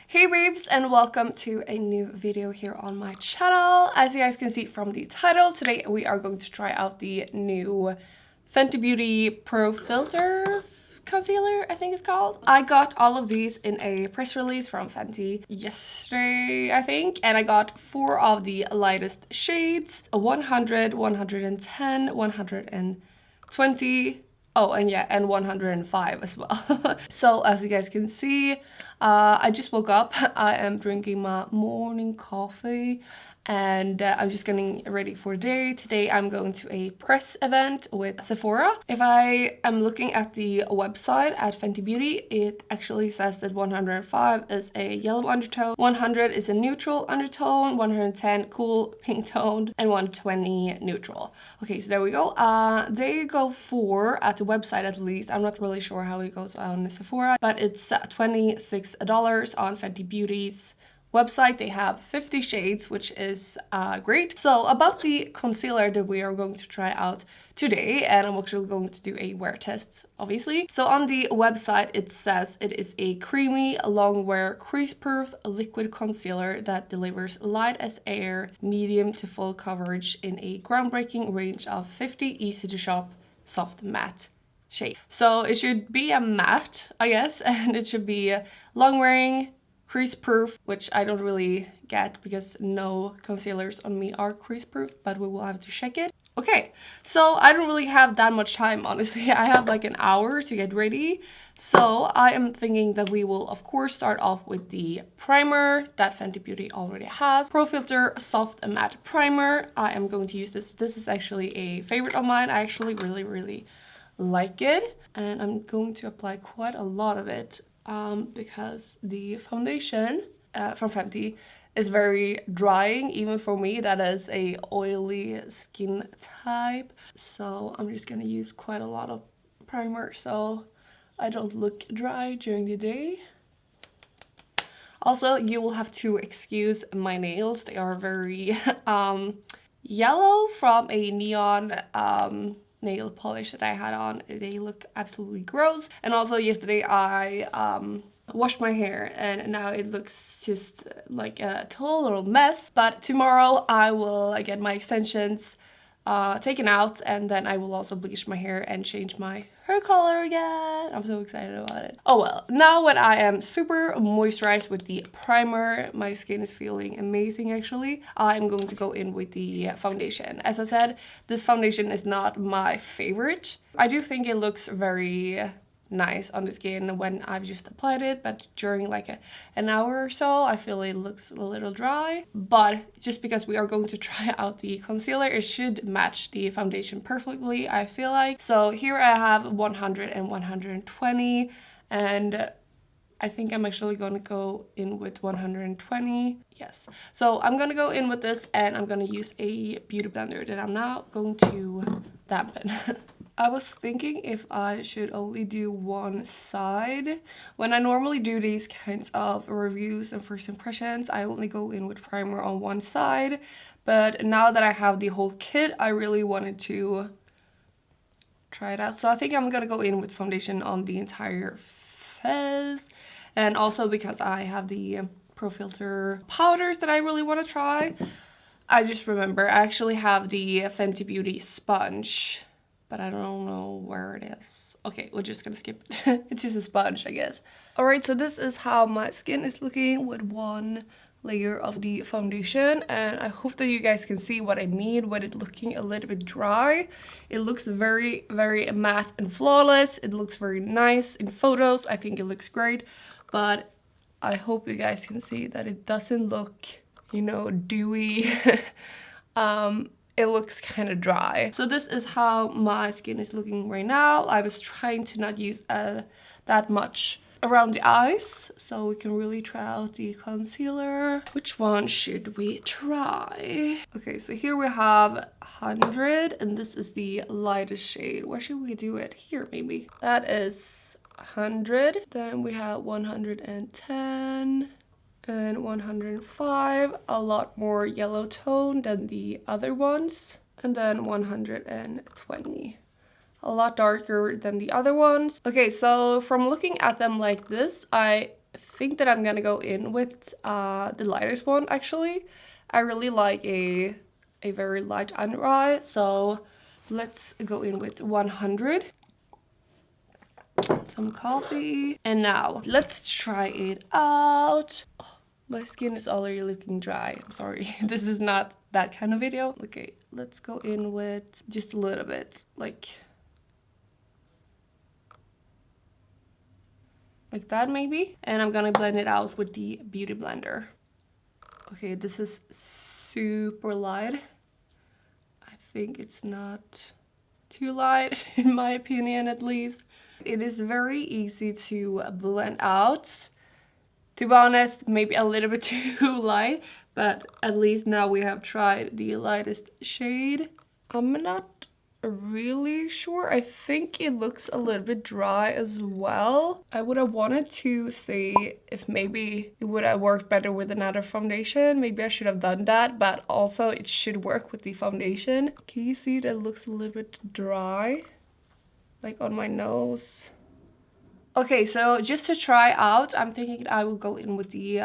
Hey babes, and welcome to a new video here on my channel. As you guys can see from the title, today we are going to try out the new Fenty Beauty Pro Filtr concealer, I think it's called. I got all of these in a press release from Fenty yesterday, I think, and I got 4 of the lightest shades: 100, 110, 120, oh, and yeah, and 105 as well. So as you guys can see, I just woke up. I am drinking my morning coffee and I'm just getting ready for the day. Today I'm going to a press event with Sephora. If I am looking at the website at Fenty Beauty, it actually says that 105 is a yellow undertone, 100 is a neutral undertone, 110 cool pink toned, and 120 neutral. Okay, so there we go. They go for, at the website at least, I'm not really sure how it goes on Sephora, but it's $26 on Fenty Beauty's website. They have 50 shades, which is great. So about the concealer that we are going to try out today, and I'm actually going to do a wear test, obviously. So on the website it says it is a creamy, long wear, crease proof liquid concealer that delivers light as air, medium to full coverage in a groundbreaking range of 50 easy to shop soft matte shades. So it should be a matte, I guess, and it should be long wearing, crease proof, which I don't really get because no concealers on me are crease proof, but we will have to check it. Okay, so I don't really have that much time, honestly. I have like an hour to get ready. So I am thinking that we will of course start off with the primer that Fenty Beauty already has. Pro Filtr Soft Matte Primer. I am going to use this. This is actually a favorite of mine. I actually really like it. And I'm going to apply quite a lot of it. Because the foundation from Fenty is very drying, even for me that is a oily skin type. So I'm just gonna use quite a lot of primer so I don't look dry during the day. Also, you will have to excuse my nails. They are very yellow from a neon nail polish that I had on. They look absolutely gross. And also yesterday I washed my hair and now it looks just like a total mess. But tomorrow I will get my extensions taken out, and then I will also bleach my hair and change my hair color again. I'm so excited about it. Oh well, now when I am super moisturized with the primer, my skin is feeling amazing actually. I'm going to go in with the foundation. As I said, this foundation is not my favorite. I do think it looks very nice on the skin when I've just applied it, but during like an hour or so I feel it looks a little dry. But just because we are going to try out the concealer, it should match the foundation perfectly, I feel like. So here I have 100 and 120, and I think I'm actually gonna go in with 120. Yes, so I'm gonna go in with this and I'm gonna use a beauty blender that I'm now going to dampen. I was thinking if I should only do one side. When I normally do these kinds of reviews and first impressions, I only go in with primer on one side. But now that I have the whole kit, I really wanted to try it out. So I think I'm gonna go in with foundation on the entire face. And also because I have the Pro Filtr powders that I really want to try. I just remember I actually have the Fenty Beauty sponge, but I don't know where it is. Okay, we're just gonna skip it. It's just a sponge, I guess. Alright, so this is how my skin is looking with one layer of the foundation, and I hope that you guys can see what I mean with it looking a little bit dry. It looks very matte and flawless. It looks very nice in photos. I think it looks great, but I hope you guys can see that it doesn't look, you know, dewy. It looks kind of dry. So this is how my skin is looking right now. I was trying to not use that much around the eyes, so we can really try out the concealer. Which one should we try? Okay, so here we have 100, and this is the lightest shade. Where should we do it? Here, maybe. That is 100. Then we have 110. And 105, a lot more yellow tone than the other ones. And then 120, a lot darker than the other ones. Okay, so from looking at them like this, I think that I'm gonna go in with the lightest one actually. I really like a very light under eye, so let's go in with 100. Some coffee. And now let's try it out. Oh, my skin is already looking dry. I'm sorry. This is not that kind of video. Okay, let's go in with just a little bit, like that maybe. And I'm gonna blend it out with the beauty blender. Okay, this is super light. I think it's not too light in my opinion, at least. It is very easy to blend out. To be honest, maybe a little bit too light, but at least now we have tried the lightest shade. I'm not really sure. I think it looks a little bit dry as well. I would have wanted to see if maybe it would have worked better with another foundation. Maybe I should have done that, but also it should work with the foundation. Can you see that it looks a little bit dry? Like on my nose. Okay, so just to try out, I'm thinking I will go in with the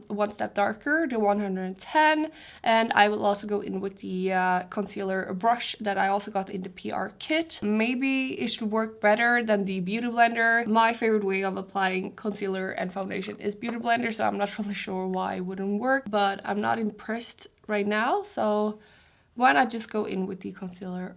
one step darker, the 110, and I will also go in with the concealer brush that I also got in the PR kit. Maybe it should work better than the beauty blender. My favorite way of applying concealer and foundation is beauty blender, so I'm not really sure why it wouldn't work, but I'm not impressed right now, so why not just go in with the concealer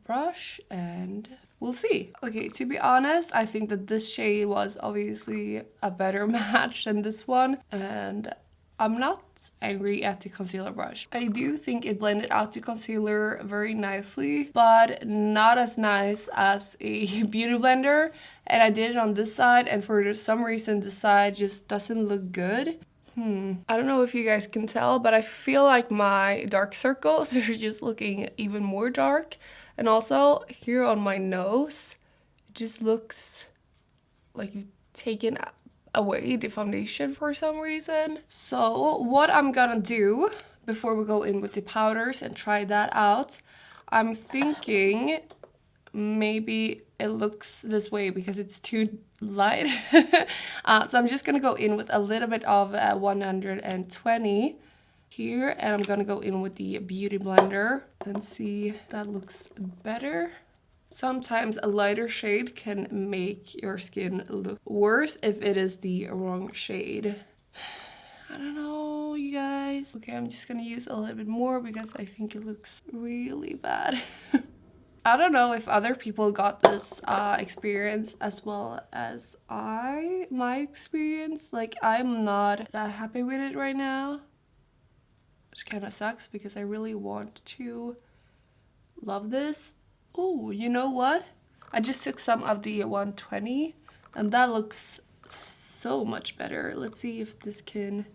brush and we'll see. Okay, to be honest, I think that this shade was obviously a better match than this one, and I'm not angry at the concealer brush. I do think it blended out the concealer very nicely, but not as nice as a beauty blender. And I did it on this side, and for some reason this side just doesn't look good. I don't know if you guys can tell, but I feel like my dark circles are just looking even more dark. And also here on my nose, it just looks like you've taken away the foundation for some reason. So what I'm gonna do before we go in with the powders and try that out, I'm thinking maybe it looks this way because it's too light. So I'm just gonna go in with a little bit of 120 here, and I'm gonna go in with the beauty blender and see if that looks better. Sometimes a lighter shade can make your skin look worse if it is the wrong shade. I don't know, you guys. Okay, I'm just gonna use a little bit more because I think it looks really bad. I don't know if other people got this experience as well as my experience. Like, I'm not that happy with it right now. Which kind of sucks because I really want to love this. Oh, you know what? I just took some of the 120 and that looks so much better. Let's see if this can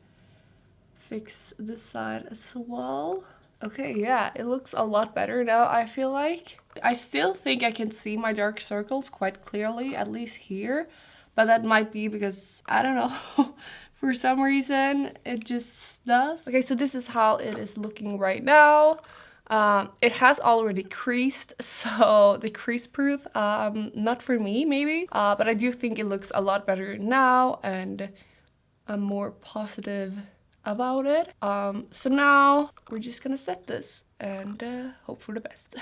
fix this side as well. Okay, yeah, it looks a lot better now, I feel like. I still think I can see my dark circles quite clearly, at least here. But that might be because, I don't know, for some reason it just does. Okay, so this is how it is looking right now. It has already creased, so the crease proof, not for me maybe. But I do think it looks a lot better now and I'm more positive about it. So now we're just gonna set this and hope for the best.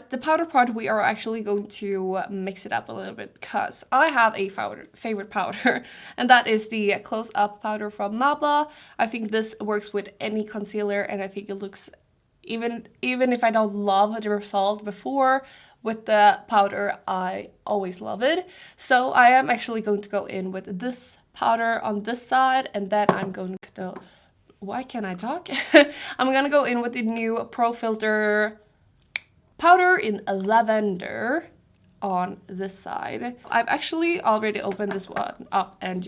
The powder part, we are actually going to mix it up a little bit because I have a favorite powder, and that is the Close Up powder from Nabla. I think this works with any concealer, and I think it looks, even if I don't love the result before, with the powder I always love it. So I am actually going to go in with this powder on this side, and then I'm going to, why can't I talk? I'm gonna go in with the new Pro Filtr powder in lavender on this side. I've actually already opened this one up and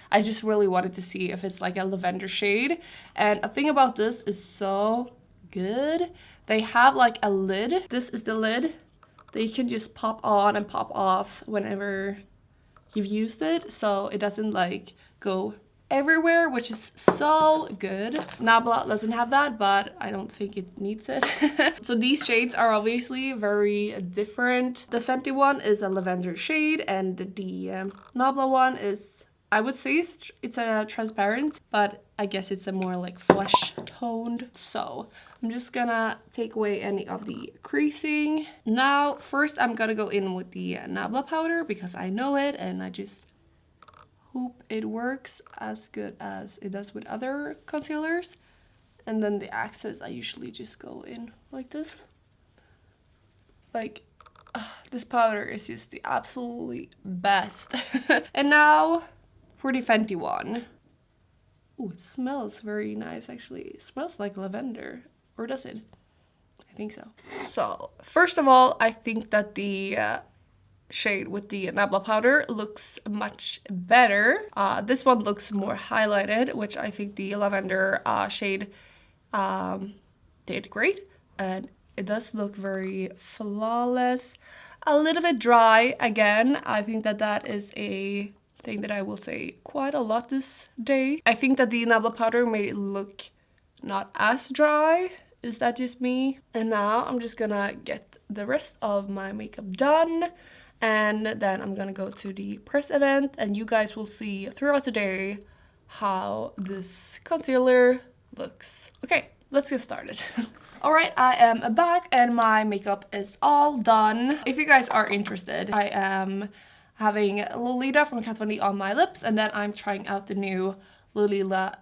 I just really wanted to see if it's like a lavender shade. And a thing about this is so good. They have like a lid. This is the lid that you can just pop on and pop off whenever you've used it, so it doesn't like go everywhere, which is so good. Nabla doesn't have that, but I don't think it needs it. So these shades are obviously very different. The Fenty one is a lavender shade and the Nabla one is I would say it's a transparent, but I guess it's a more like flesh toned. So I'm just gonna take away any of the creasing. Now, first I'm gonna go in with the Nabla powder because I know it and I just hope it works as good as it does with other concealers. And then the accents, I usually just go in like this. Like, this powder is just the absolutely best. And now for the Fenty one. Ooh, it smells very nice actually. It smells like lavender. Or does it? I think so. So, first of all, I think that the shade with the Nabla powder looks much better. This one looks more highlighted, which I think the lavender shade did great. And it does look very flawless. A little bit dry again. I think that that is a thing that I will say quite a lot this day. I think that the Nabla powder made it look not as dry. Is that just me? And now I'm just gonna get the rest of my makeup done. And then I'm gonna go to the press event and you guys will see throughout the day how this concealer looks. Okay, let's get started. Alright, I am back and my makeup is all done. If you guys are interested, I am having Lolita from Kat Von D on my lips, and then I'm trying out the new Lolita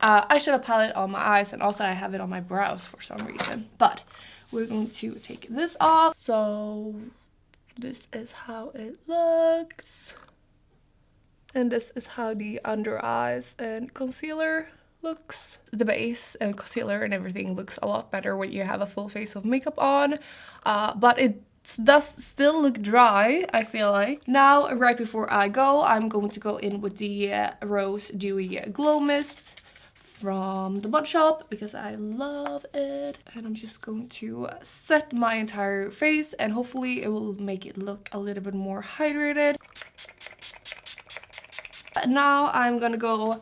eyeshadow palette on my eyes, and also I have it on my brows for some reason. But we're going to take this off. So this is how it looks. And this is how the under eyes and concealer looks. The base and concealer and everything looks a lot better when you have a full face of makeup on. But it does still look dry, I feel like. Now, right before I go, I'm going to go in with the Rose Dewy Glow Mist from the Body Shop because I love it. And I'm just going to set my entire face and hopefully it will make it look a little bit more hydrated. Now I'm gonna go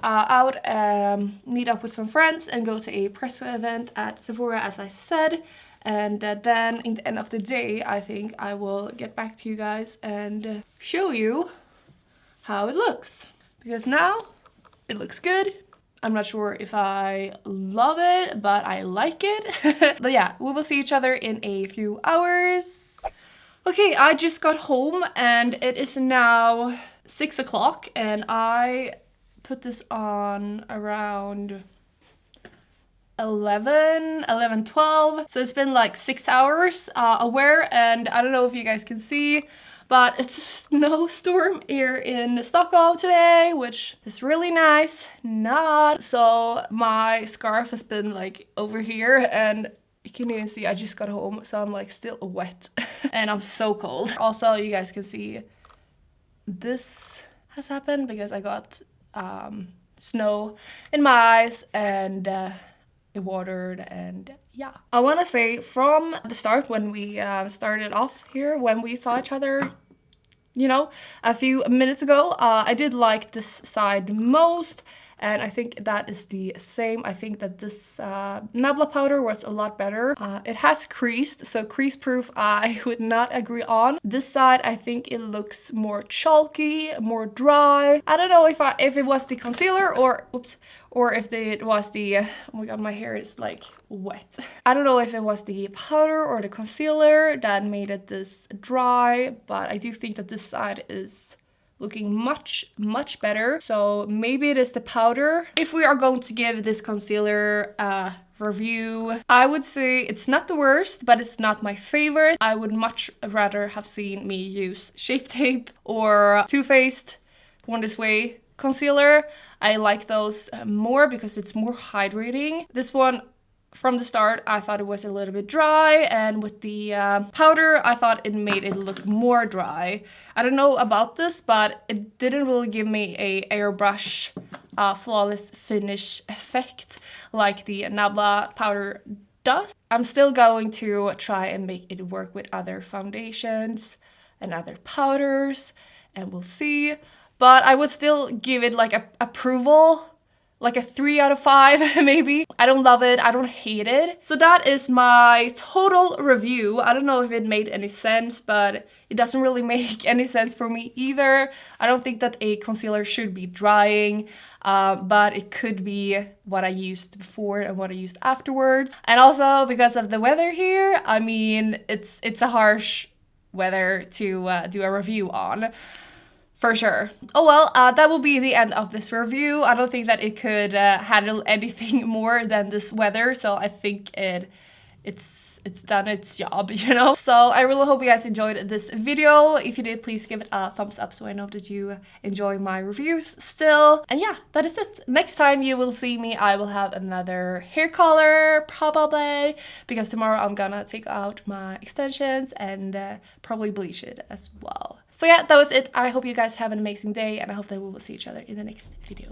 out and meet up with some friends and go to a press event at Sephora, as I said. And then in the end of the day, I think I will get back to you guys and show you how it looks. Because now it looks good. I'm not sure if I love it, but I like it. But yeah, we will see each other in a few hours. Okay, I just got home and it is now 6 o'clock and I put this on around 11:12, so it's been like 6 hours aware, and I don't know if you guys can see, but it's a snowstorm here in Stockholm today, which is really nice. Not so my scarf has been like over here, and you can even see I just got home, so I'm like still wet and I'm so cold. Also, you guys can see this has happened because I got snow in my eyes and it watered, and yeah. I want to say from the start when we started off here, when we saw each other, you know, a few minutes ago, I did like this side most. And I think that is the same. I think that this Nabla powder was a lot better. It has creased, so crease proof I would not agree on. This side, I think it looks more chalky, more dry. I don't know if it was the concealer or, oops, or if it was the, oh my god, my hair is like wet. I don't know if it was the powder or the concealer that made it this dry, but I do think that this side is looking much better, so maybe it is the powder. If we are going to give this concealer a review, I would say it's not the worst, but it's not my favorite. I would much rather have seen me use Shape Tape or Too Faced Born This Way concealer. I like those more because it's more hydrating. This one, from the start, I thought it was a little bit dry, and with the powder, I thought it made it look more dry. I don't know about this, but it didn't really give me a airbrush flawless finish effect like the Nabla powder does. I'm still going to try and make it work with other foundations and other powders, and we'll see. But I would still give it like a approval. like a 3 out of 5 maybe. I don't love it, I don't hate it. So that is my total review. I don't know if it made any sense, but it doesn't really make any sense for me either. I don't think that a concealer should be drying, but it could be what I used before and what I used afterwards. And also because of the weather here, I mean, it's a harsh weather to do a review on. For sure. Oh well, that will be the end of this review. I don't think that it could handle anything more than this weather, so I think it's done its job, you know? So I really hope you guys enjoyed this video. If you did, please give it a thumbs up so I know that you enjoy my reviews still. And yeah, that is it. Next time you will see me, I will have another hair color, probably, because tomorrow I'm gonna take out my extensions and probably bleach it as well. So yeah, that was it. I hope you guys have an amazing day, and I hope that we will see each other in the next video.